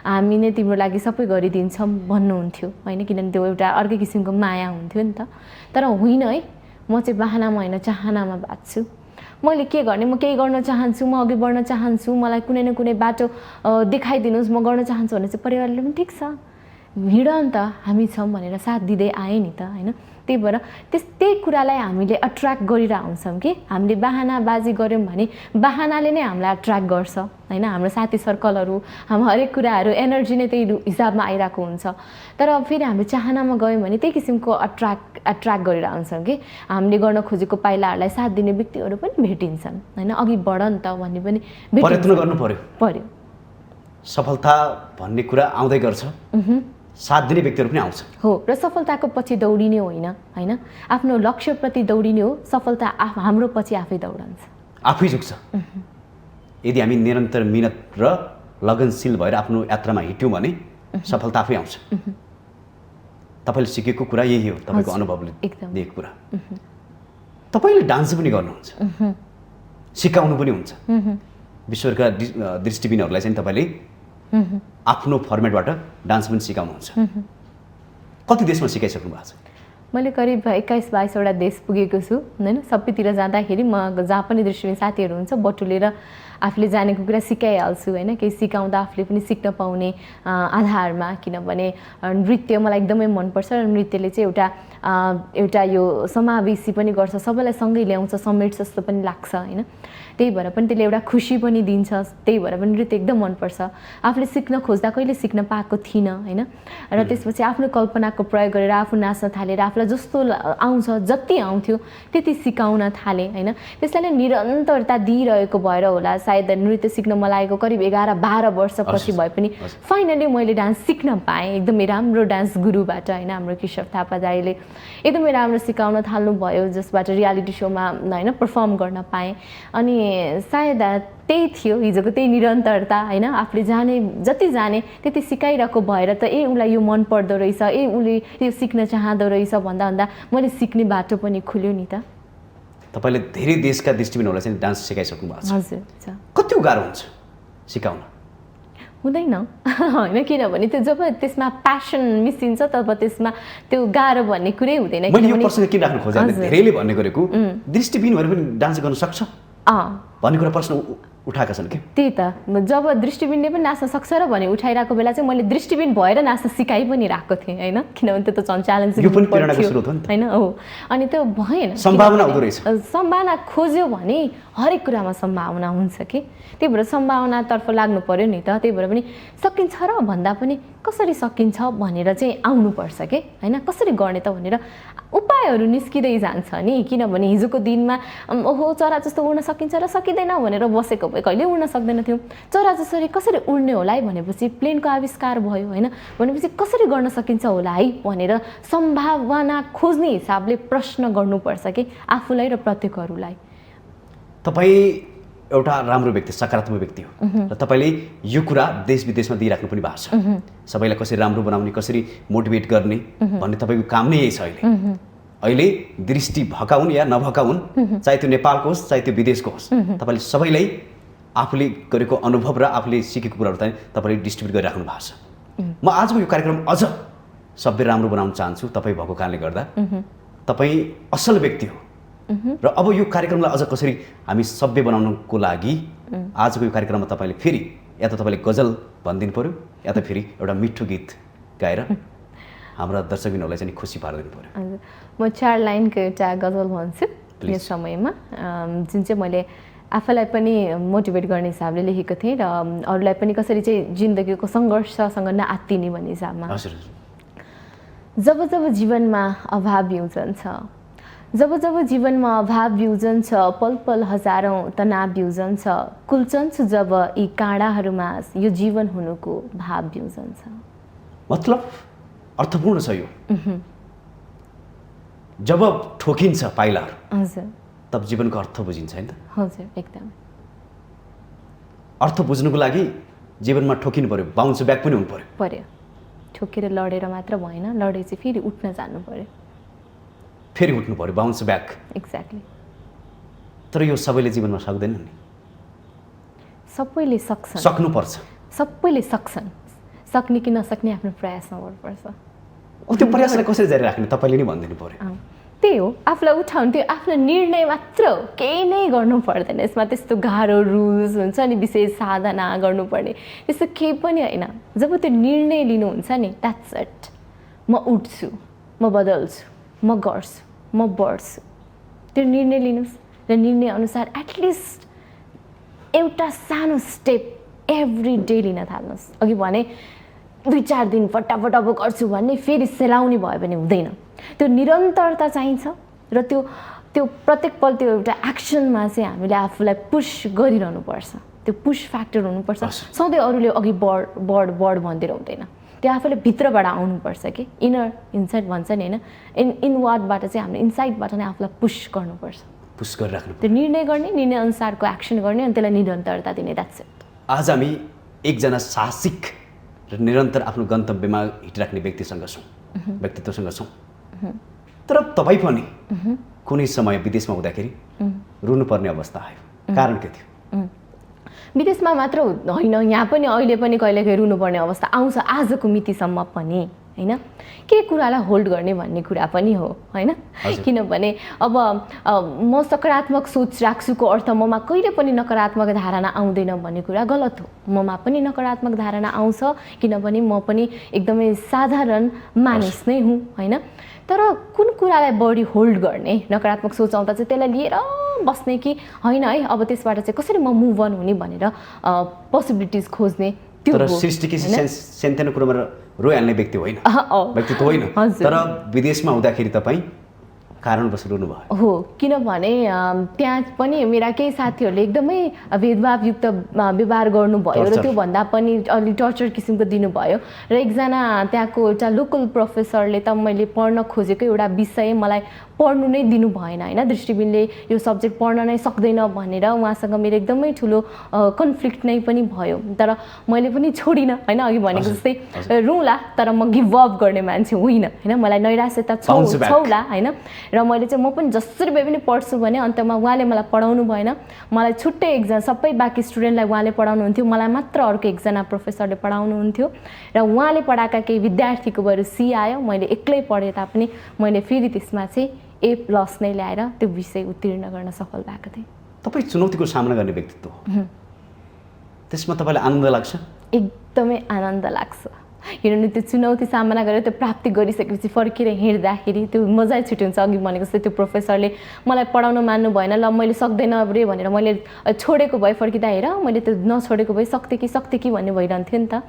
हामी नै तिम्रो लागि सबै गरिदिन्छौँ भन्नुहुन्थ्यो होइन, किनभने त्यो एउटा अर्कै किसिमको माया हुन्थ्यो नि त। तर होइन है, म चाहिँ बाहनामा होइन चाहनामा बाँच्छु। मैले के गर्ने, म केही गर्न चाहन्छु, म अघि बढ्न चाहन्छु, मलाई कुनै न कुनै बाटो देखाइदिनुहोस्, म गर्न चाहन्छु भने चाहिँ परिवारले पनि ठिक छ हिँड नि त हामी छौँ भनेर साथ दिँदै आए नि त होइन। त्यही भएर त्यही कुरालाई हामीले अट्र्याक्ट गरेर आउँछौँ कि हामीले बाहनाबाजी गऱ्यौँ भने बाहनाले नै हामीलाई अट्र्याक्ट गर्छ होइन, हाम्रो साथी सर्कलहरू, हाम्रो हरेक कुराहरू एनर्जी नै त्यही हिसाबमा आइरहेको हुन्छ। तर फेरि हामीले चाहनामा गयौँ भने त्यही किसिमको अट्र्याक्ट गरेर आउँछौँ कि हामीले गर्न खोजेको पाइलाहरूलाई साथ दिने व्यक्तिहरू पनि भेटिन्छन् होइन, अघि बढ नि त भन्ने पनि प्रयत्न गर्नु पर्यो। सफलता भन्ने कुरा आउँदै गर्छ, साथ दिने व्यक्तिहरू पनि आउँछ हो, र सफलताको पछि दौडिने होइन होइन, आफ्नो लक्ष्यप्रति दौडिने हो। सफलता हाम्रो पछि आफै दौडन्छ, आफै झुक्छ। यदि हामी निरन्तर मिहिनेत र लगनशील भएर आफ्नो यात्रामा हिँड्यौँ भने सफलता आफै आउँछ। तपाईँले सिकेको कुरा यही हो, तपाईँको अनुभवले दिएको कुरा। तपाईँले डान्स पनि गर्नुहुन्छ, सिकाउनु पनि हुन्छ। विश्वका दृष्टिबिनहरूलाई चाहिँ तपाईँले आफ्नो फर्मेटबाट डान्स पनि सिकाउनुहुन्छ। कति देशमा सिकाइसक्नु भएको छ? मैले करिब 21-22वटा देश पुगेको छु होइन। सबैतिर जाँदाखेरि म जहाँ पनि दृष्टिबिन साथीहरू हुन्छ बटुलेर आफूले जानेको कुरा सिकाइहाल्छु होइन। केही सिकाउँदा आफूले पनि सिक्न पाउने आधारमा, किनभने नृत्य मलाई एकदमै मनपर्छ र नृत्यले चाहिँ एउटा यो समावेशी पनि गर्छ, सबैलाई सँगै ल्याउँछ, समेट्छ जस्तो पनि लाग्छ होइन। त्यही भएर पनि त्यसले एउटा खुसी पनि दिन्छ, त्यही भएर पनि नृत्य एकदम मनपर्छ। आफूले सिक्न खोज्दा कहिले सिक्न पाएको थिइनँ होइन, र त्यसपछि आफ्नो कल्पनाको प्रयोग गरेर आफू नाच्न थालेर आफूलाई जस्तो आउँछ जति आउँथ्यो त्यति सिकाउन थालेँ होइन। त्यसलाई निरन्तरता दिइरहेको भएर होला सायद नृत्य सिक्न मलाई लागेको करिब 11-12 वर्षपछि भए पनि फाइनली मैले डान्स सिक्न पाएँ एकदमै राम्रो डान्स गुरुबाट होइन। हाम्रो किशोर थापा दाइले एकदमै राम्रो सिकाउन थाल्नुभयो, जसबाट रियालिटी सोमा होइन पर्फर्म गर्न पाएँ। अनि सायद त्यही थियो हिजोको त्यही निरन्तरता होइन। आफूले जति जाने त्यति सिकाइरहेको भएर त उसलाई यो मन पर्दो रहेछ, उसले यो सिक्न चाहँदो रहेछ भन्दा मैले सिक्ने बाटो पनि खुल्यो नि त। तपाईँले धेरै देशका दृष्टिबिनहरूलाई चाहिँ डान्स सिकाइसक्नु भएको छ। हजुर। कति गाह्रो हुन्छ सिकाउन? हुँदैन होइन, किनभने त्यो जब त्यसमा प्यासन मिसिन्छ तब त्यसमा त्यो गाह्रो भन्ने कुरै हुँदैन। मैले यो प्रश्न किन राख्नु खोजेँ, धेरैले भन्ने गरेको दृष्टिबिनहरू पनि डान्स गर्न सक्छ भन्ने कुरा प्रश्न उठाएका छन् कि? त्यही त, जब दृष्टिबिनले पनि नाच्न सक्छ र भने उठाइरहेको बेला चाहिँ मैले दृष्टिबिन भएर नाच्न सिकाइ पनि रहेको थिएँ होइन। किनभने त्यो त च्यालेन्जिङ होइन हो। अनि त्यो भएन, सम्भावना हुँदो रहेछ। सम्भावना खोज्यो भने हरेक कुरामा सम्भावना हुन्छ कि, त्यही भएर सम्भावनातर्फ लाग्नु पर्यो नि त। त्यही भएर पनि सकिन्छ र भन्दा पनि कसरी सकिन्छ भनेर चाहिँ आउनुपर्छ कि होइन। कसरी गर्ने त भनेर उपायहरू निस्किँदै जान्छ नि, किनभने हिजोको दिनमा ओहो चरा जस्तो उड्न सकिन्छ र सकिँदैन भनेर बसेको भए कहिले उड्न सक्दैन थियौँ। चरा जसरी कसरी उड्ने होला है भनेपछि प्लेनको आविष्कार भयो होइन। भनेपछि कसरी गर्न सकिन्छ होला है भनेर सम्भावना खोज्ने हिसाबले प्रश्न गर्नुपर्छ कि आफूलाई र प्रत्येकहरूलाई। तपाईँ एउटा राम्रो व्यक्ति, सकारात्मक व्यक्ति हो र तपाईँले यो कुरा देश विदेशमा दिइराख्नु पनि भएको छ। सबैलाई कसरी राम्रो बनाउने, कसरी मोटिभेट गर्ने भन्ने तपाईँको काम नै यही छ। अहिले दृष्टि भकाउन् या नभकाउन्, चाहे त्यो नेपालको होस् चाहे त्यो विदेशको होस्, तपाईँले सबैलाई आफूले गरेको अनुभव र आफूले सिकेको कुराहरू चाहिँ तपाईँले डिस्ट्रिब्युट गरिराख्नु भएको छ। म आजको यो कार्यक्रम अझ सबै राम्रो बनाउन चाहन्छु तपाईँ भएको कारणले गर्दा। तपाईँ असल व्यक्ति हो र अब यो कार्यक्रमलाई अझ कसरी हामी सभ्य बनाउनको लागि आजको यो कार्यक्रममा तपाईँले फेरि या त तपाईँले गजल भनिदिनु पर्यो या त फेरि एउटा मिठो गीत गाएर हाम्रा दर्शकबिनहरूलाई चाहिँ खुसी पारिदिनु पर्यो। म 4 लाइनको एउटा गजल भन्छु यो समयमा, जुन चाहिँ मैले आफूलाई पनि मोटिभेट गर्ने हिसाबले लेखेको थिएँ र अरूलाई पनि कसरी चाहिँ जिन्दगीको सङ्घर्षसँग नआत्तिने भन्ने हिसाबमा। जब जब जीवनमा अभाव युजन्छ, जब जब जीवनमा अभाव बिउजन्छ पल पल हजारौँ तनाव बिउजन्छ कुल्चन्छु जब यी काँडाहरूमा यो जीवन हुनुको भाव बिउजन्छ। मतलब अर्थपूर्ण छ यो। जब ठोकिन्छ पाइलाहरू हजुर तब जीवनको अर्थ बुझिन्छ हैन त। हजुर एकदम। अर्थ बुझ्नुको लागि जीवनमा ठोकिनु पर्यो, बाउन्स ब्याक पनि हुनु पर्यो। ठोकेर लडेर मात्र भएन, लडेपछि फेरि उठ्न जानु पर्यो, फेरि उठ्नु पर्यो, बाउन्स ब्याक। एक्ज्याक्टली। तर यो सबैले जीवनमा सक्दैन नि। सबैले सक्छन्, सक्नुपर्छ। सबैले सक्छन्, सक्ने कि नसक्ने आफ्नो प्रयासमा गर्नुपर्छ। त्यो प्रयासलाई कसरी जारी राख्ने तपाईँले नै भनिदिनु पर्यो। त्यही हो, आफूलाई उठाउनु त्यो आफ्नो निर्णय मात्र हो, केही नै गर्नु पर्दैन यसमा। त्यस्तो गाह्रो रुल्स हुन्छ नि, विशेष साधना गर्नुपर्ने त्यस्तो केही पनि होइन। जब त्यो निर्णय लिनुहुन्छ नि, द्याट्स इट। म उठ्छु, म बदल्छु, म गर्छु, म बढ्छु, त्यो निर्णय लिनुहोस् र निर्णय अनुसार एटलिस्ट एउटा सानो स्टेप एभ्री डे लिन थाल्नुहोस्। अघि भने 2-4 दिन फटाफट अब गर्छु भन्ने फेरि सेलाउने भयो भने हुँदैन। त्यो निरन्तरता चाहिन्छ र त्यो प्रत्येक पल त्यो एउटा एक्सनमा चाहिँ हामीले आफूलाई पुस गरिरहनुपर्छ। त्यो पुस फ्याक्टर हुनुपर्छ। सधैँ अरूले अघि बढ भन्दिएर हुँदैन, त्यो आफूले भित्रबाट आउनुपर्छ कि इनर इनसाइड भन्छ नि होइन, इनवार्डबाट चाहिँ हामीले इनसाइडबाट नै आफूलाई पुस गर्नुपर्छ, पुस गरिराख्नु। त्यो निर्णय गर्ने, निर्णय अनुसारको एक्सन गर्ने अनि त्यसलाई निरन्तरता दिने। That's it. आज हामी एकजना साहसिक र निरन्तर आफ्नो गन्तव्यमा हिँडिराख्ने व्यक्तित्वसँग छौँ। तर तपाईँ पनि कुनै समय विदेशमा हुँदाखेरि रुनुपर्ने अवस्था आयो, कारण के थियो? विदेशमा मात्र होइन, यहाँ पनि अहिले पनि कहिलेकाहीँ रुनुपर्ने अवस्था आउँछ, आजको मितिसम्म पनि होइन। के कुरालाई होल्ड गर्ने भन्ने कुरा पनि हो होइन। किनभने अब म सकारात्मक सोच राख्छुको अर्थ ममा कहिले पनि नकारात्मक धारणा आउँदैन भन्ने कुरा गलत हो। ममा पनि नकारात्मक धारणा आउँछ, किनभने म पनि एकदमै साधारण मानिस नै हुँ होइन। तर कुन कुरालाई बढी होल्ड गर्ने, नकारात्मक सोच आउँदा चाहिँ त्यसलाई लिएर बस्ने कि होइन है अब त्यसबाट चाहिँ कसरी म मुभ अन हुने भनेर पोसिबिलिटिज खोज्ने, त्यो तर सृष्टिकी सानो कुरोमा रोइहाल्ने व्यक्तित्व होइन। तर विदेशमा हुँदाखेरि तपाईँ कारणवश रुनु भयो। हो, किनभने त्यहाँ पनि मेरा केही साथीहरूले एकदमै भेदभावयुक्त व्यवहार गर्नुभयो र त्योभन्दा पनि अलि टर्चर किसिमको दिनुभयो। र एकजना त्यहाँको एउटा लोकल प्रोफेसरले त मैले पढ्न खोजेको एउटा विषय मलाई पढ्नु नै दिनु भएन होइन, दृष्टिबिनले यो सब्जेक्ट पढ्न नै सक्दैन भनेर उहाँसँग मेरो एकदमै ठुलो कन्फ्लिक्ट नै पनि भयो। तर मैले पनि छोडिनँ होइन, अघि भनेको जस्तै रुँला तर म गिभ अप गर्ने मान्छे होइन होइन। मलाई नैराश्यता छौला होइन, र मैले चाहिँ म पनि जसरी भए पनि पढ्छु भने अन्तमा उहाँले मलाई पढाउनु भएन। मलाई छुट्टै एकजना, सबै बाँकी स्टुडेन्टलाई उहाँले पढाउनुहुन्थ्यो, मलाई मात्र अर्को एकजना प्रोफेसरले पढाउनुहुन्थ्यो र उहाँले पढाएका केही विद्यार्थीको बरु सी आयो। मैले एक्लै पढे तापनि मैले फेरि त्यसमा चाहिँ A+ नै ल्याएर त्यो विषय उत्तीर्ण गर्न सफल भएको थिएँ। तपाईँ चुनौतीको सामना गर्ने व्यक्तित्व हो, त्यसमा तपाईँलाई आनन्द लाग्छ? एकदमै आनन्द लाग्छ, किनभने त्यो चुनौती सामना गरेर त्यो प्राप्ति गरिसकेपछि फर्केर हिँड्दाखेरि त्यो मजै छुट्टै हुन्छ। अघि भनेको जस्तै त्यो प्रोफेसरले मलाई पढाउन मान्नु भएन, ल मैले सक्दैन रे भनेर मैले छोडेको भए फर्किँदा हेर मैले त्यो नछोडेको भए सक्थेँ कि भन्ने भइरहन्थ्यो नि त।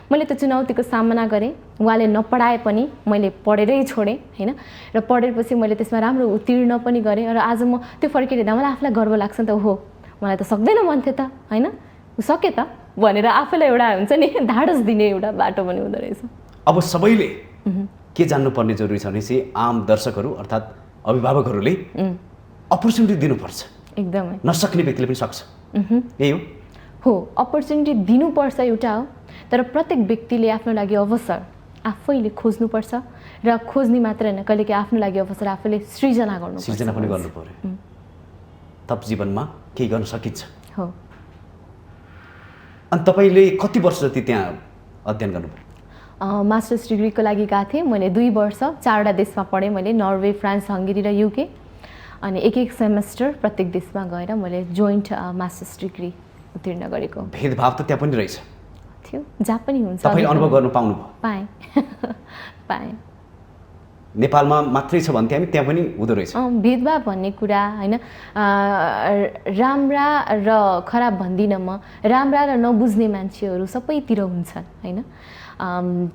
मैले त्यो चुनौतीको सामना गरेँ, उहाँले नपढाए पनि मैले पढेरै छोडेँ होइन। र पढेपछि मैले त्यसमा राम्रो उत्तीर्ण पनि गरेँ र आज म त्यो फर्केर हेर्दा मलाई आफूलाई गर्व लाग्छ नि त, हो मलाई त सक्दैन भन्थ्यो त होइन, सकेँ त भनेर आफूलाई एउटा हुन्छ नि धाडस दिने एउटा बाटो पनि हुँदो रहेछ। अब सबैले के जान्नुपर्ने जरुरी छ भने चाहिँ आम दर्शकहरू अर्थात् अभिभावकहरूले अपर्च्युनिटी दिनुपर्छ। एकदमै, नसक्ने व्यक्तिले पनि सक्छ, यही हो। अपर्च्युनिटी दिनुपर्छ एउटा हो, तर प्रत्येक व्यक्तिले आफ्नो लागि अवसर आफैले खोज्नुपर्छ र खोज्ने मात्र होइन, कहिलेकाहीँ आफ्नो लागि अवसर आफूले सृजना पनि गर्नु पर्यो, तब जीवनमा केही गर्न सकिन्छ। हो। अनि तपाईँले कति वर्ष जति त्यहाँ अध्ययन गर्नुभयो? मास्टर्स डिग्रीको लागि गएको थिएँ मैले 2 वर्ष, 4वटा देशमा पढेँ मैले, नर्वे, फ्रान्स, हङ्गेरी र युके। अनि एक सेमेस्टर प्रत्येक देशमा गएर मैले जोइन्ट मास्टर्स डिग्री उत्तीर्ण गरेको। भेदभाव त त्यहाँ पनि रहेछ थियो, जहाँ पनि हुन्छ। तपाईँ अनुभव गर्न पाउनुभयो? पाएँ। नेपालमा मात्रै छ भन्थे हामी, त्यहाँ पनि हुँदो रहेछ भेदभाव भन्ने कुरा होइन। राम्रा र खराब भन्दिनँ म, राम्रा र नबुझ्ने मान्छेहरू सबैतिर हुन्छन् होइन।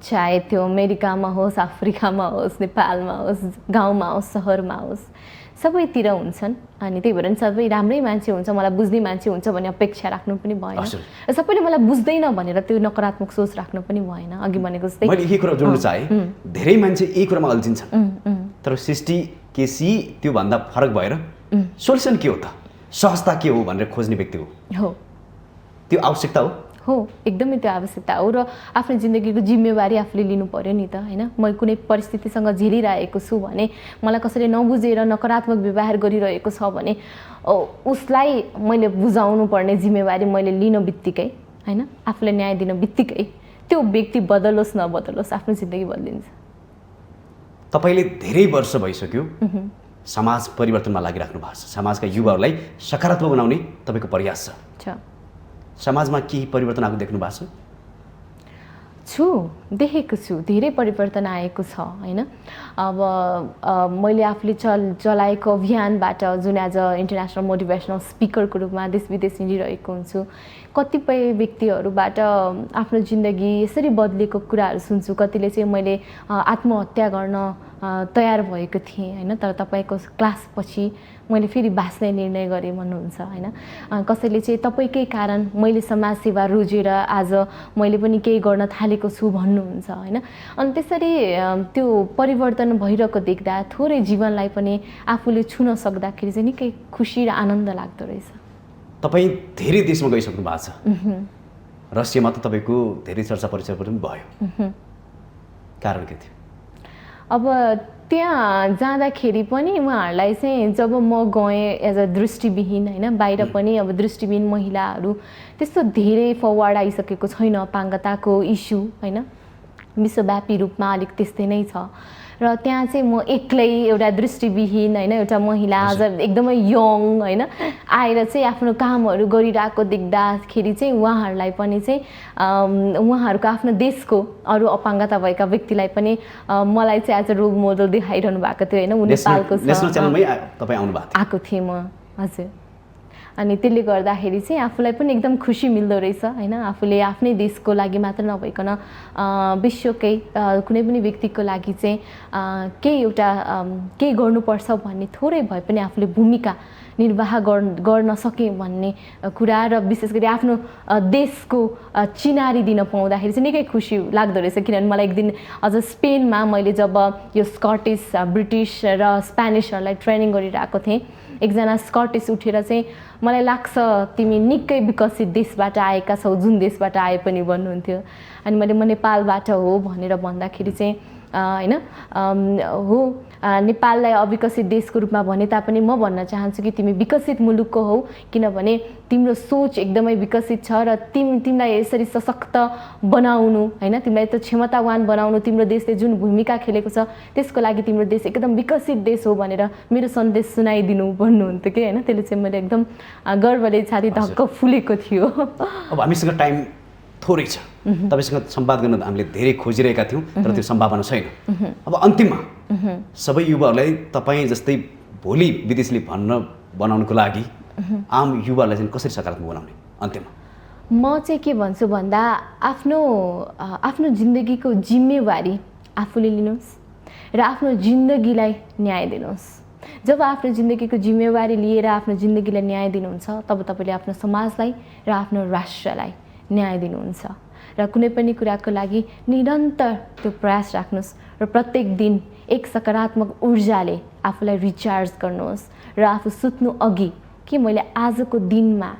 चाहे त्यो अमेरिकामा होस्, अफ्रिकामा होस्, नेपालमा होस्, गाउँमा होस्, सहरमा होस्, सबैतिर हुन्छन् अनि त्यही भएर सबै राम्रै मान्छे हुन्छ मलाई बुझ्ने मान्छे हुन्छ भन्ने अपेक्षा राख्नु पनि भएन र सबैले मलाई बुझ्दैन भनेर त्यो नकारात्मक सोच राख्नु पनि भएन अघि भनेको जस्तै मैले यही कुरा जोड्न चाहे धेरै मान्छे यही कुरामा अल्झिन्छन् तर सृष्टि केसी त्यो भन्दा फरक भएर सोल्युसन के हो त सहजता के हो भनेर खोज्ने व्यक्ति हो त्यो आवश्यकता हो एकदमै त्यो आवश्यकता हो र आफ्नो जिन्दगीको जिम्मेवारी आफूले लिनु पर्यो नि त हैन म कुनै परिस्थितिसँग झेलिरहेको छु भने मलाई कसैले नबुझेर नकारात्मक व्यवहार गरिरहेको छ भने उसलाई मैले बुझाउनु पर्ने जिम्मेवारी मैले लिन बित्तिकै हैन आफूलाई न्याय दिन बित्तिकै त्यो व्यक्ति बदलोस् नबदलोस् आफ्नो जिन्दगी बदलिन्छ। तपाईले धेरै वर्ष भइसक्यो समाज परिवर्तनमा लागिराख्नु भएको छ समाजका युवाहरूलाई सकारात्मक बनाउने तपाईको प्रयास छ समाजमा केही परिवर्तन आएको देख्नु भएको छु देखेको छु धेरै परिवर्तन आएको छ हैन अब मैले आफूले चलाएको अभियानबाट जुन आज इन्टरनेसनल मोटिभेसनल स्पिकरको रूपमा देश विदेश हिँडिरहेको हुन्छु कतिपय व्यक्तिहरूबाट आफ्नो जिन्दगी यसरी बदलेको कुराहरू सुन्छु कतिले चाहिँ मैले आत्महत्या गर्न तयार भएको थिएँ हैन तर तपाईको क्लास पछि मैले फेरि बाँच्ने निर्णय गरेँ भन्नुहुन्छ हैन कसैले चाहिँ तपाईकै कारण मैले समाज सेवा रोजेर आज मैले पनि केही गर्न थालेको छु भन्नुहुन्छ हैन अनि त्यसरी त्यो परिवर्तन भइरहेको देख्दा थोरै जीवनलाई पनि आफूले छुन सक्दाखेरि चाहिँ निकै खुसी र आनन्द लाग्दो रहेछ। तपाई धेरै देशमा गइसक्नु भएको छ रसियामा त तपाईको धेरै चर्चा परिचय पनि भयो कारण के थियो? अब त्यहाँ जाँदाखेरि पनि उहाँहरूलाई चाहिँ जब म गएँ एज अ दृष्टिविहीन हैन बाहिर पनि अब दृष्टिविहीन महिलाहरू त्यस्तो धेरै फरवर्ड आइसकेको छैन अपाङ्गताको इस्यु हैन विश्वव्यापी रूपमा अलिक त्यस्तै नै छ र त्यहाँ चाहिँ म एक्लै एउटा दृष्टिविहीन हैन एउटा महिला अझ एकदमै यङ हैन आएर चाहिँ आफ्नो कामहरू गरिरहेको देख्दाखेरि चाहिँ उहाँहरूलाई पनि चाहिँ उहाँहरूको आफ्नो देशको अरू अपाङ्गता भएका व्यक्तिलाई पनि मलाई चाहिँ आज रोल मोडल देखाइरहनु भएको थियो हैन नेपालको नेशनल च्यानलमै तपाई आउनु भएको थियो आएको थिएँ म हजुर अनि त्यसले गर्दाखेरि चाहिँ आफूलाई पनि एकदम खुसी मिल्दो रहेछ हैन आफूले आफ्नै देशको लागि मात्र नभइकन विश्वकै कुनै पनि व्यक्तिको लागि चाहिँ केही एउटा केही गर्नुपर्छ भन्ने थोरै भए पनि आफूले भूमिका निर्वाह गर्न सके भन्ने कुरा र विशेष गरी आफ्नो देशको चिनारी दिन पाउँदाखेरि चाहिँ निकै खुसी लाग्दो रहेछ किनभने मलाई एक दिन अझ स्पेनमा मैले जब यो स्कटिस ब्रिटिस र स्पेनिसहरूलाई ट्रेनिङ गरिरहेको थिएँ एकजना स्कटिस उठेर चाहिँ मलाई लाग्छ तिमी निकै विकसित देशबाट आएका छौ जुन देशबाट आए पनि भन्नुहुन्थ्यो अनि मैले म नेपालबाट हो भनेर भन्दाखेरि चाहिँ हैन हो नेपाललाई अविकसित देशको रूपमा भने तापनि म भन्न चाहन्छु कि तिमी विकसित मुलुकको हौ किनभने तिम्रो सोच एकदमै विकसित छ र तिमीलाई यसरी सशक्त बनाउनु हैन तिमीलाई त क्षमतावान बनाउनु तिम्रो देशले जुन भूमिका खेलेको छ त्यसको लागि तिम्रो देश एकदम विकसित देश हो भनेर मेरो सन्देश सुनाइदिनु भन्नुहुन्थ्यो कि हैन त्यसले चाहिँ मैले एकदम गर्वले छाती धक्क फुलेको थियो। अब हामीसँग टाइम थोरै छ तपाईसँग संवाद गर्न हामीले धेरै खोजिरहेका थियौं तर त्यो सम्भावना छैन। अब अन्तिममा सबै युवाहरूलाई तपाई जस्तै भोलि विदेशले बनाउनको लागि आम युवालाई चाहिँ कसरी सकारात्मक बनाउने अन्तिममा म चाहिँ के भन्छु भन्दा आफ्नो जिन्दगीको जिम्मेवारी आफूले लिनुहोस् र आफ्नो जिन्दगीलाई न्याय दिनुहोस्। जब आफ्नो जिन्दगीको जिम्मेवारी लिएर आफ्नो जिन्दगीलाई न्याय दिनुहुन्छ तब तपाईले आफ्नो समाजलाई र आफ्नो राष्ट्रलाई न्याय दिनुहुन्छ र कुनै पनि कुराको लागि निरन्तर त्यो प्रयास राख्नुहोस् र प्रत्येक दिन एक सकारात्मक ऊर्जाले आफूलाई रिचार्ज गर्नुहोस् र आफू सुत्नु अघि कि मैले आजको दिनमा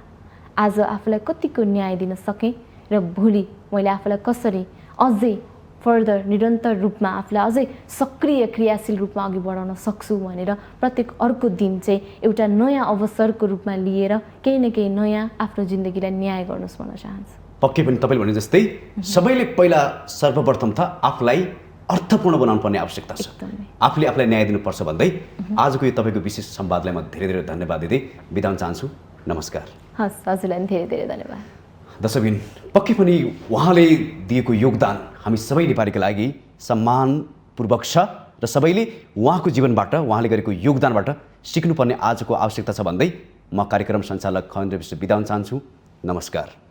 आज आफूलाई कतिको न्याय दिन सकेँ र भोलि मैले आफूलाई कसरी अझै फर्दर निरन्तर रूपमा आफूलाई अझै सक्रिय क्रियाशील रूपमा अघि बढाउन सक्छु भनेर प्रत्येक अर्को दिन चाहिँ एउटा नयाँ अवसरको रूपमा लिएर केही न केही नयाँ आफ्नो जिन्दगीलाई न्याय गर्नुहोस् भन्न चाहन्छु। पक्कै पनि तपाईले भने जस्तै सबैले पहिला सर्वप्रथम त आफूलाई अर्थपूर्ण बनाउनु पर्ने आवश्यकता छ आफूले आफूलाई न्याय दिनुपर्छ भन्दै आजको यो तपाईको विशेष संवादलाई म धेरै धेरै धन्यवाद दिँदै बिदा हुन चाहन्छु। नमस्कार। हस् हजुरलाई धेरै धेरै धन्यवाद। दर्शकबिन पक्कै पनि उहाँले दिएको योगदान हामी सबै नेपालीका लागि सम्मानपूर्वक छ र सबैले उहाँको जीवनबाट उहाँले गरेको योगदानबाट सिक्नुपर्ने आजको आवश्यकता छ भन्दै म कार्यक्रम सञ्चालक खगेन्द्र विष्ट बिदा हुन चाहन्छु। नमस्कार।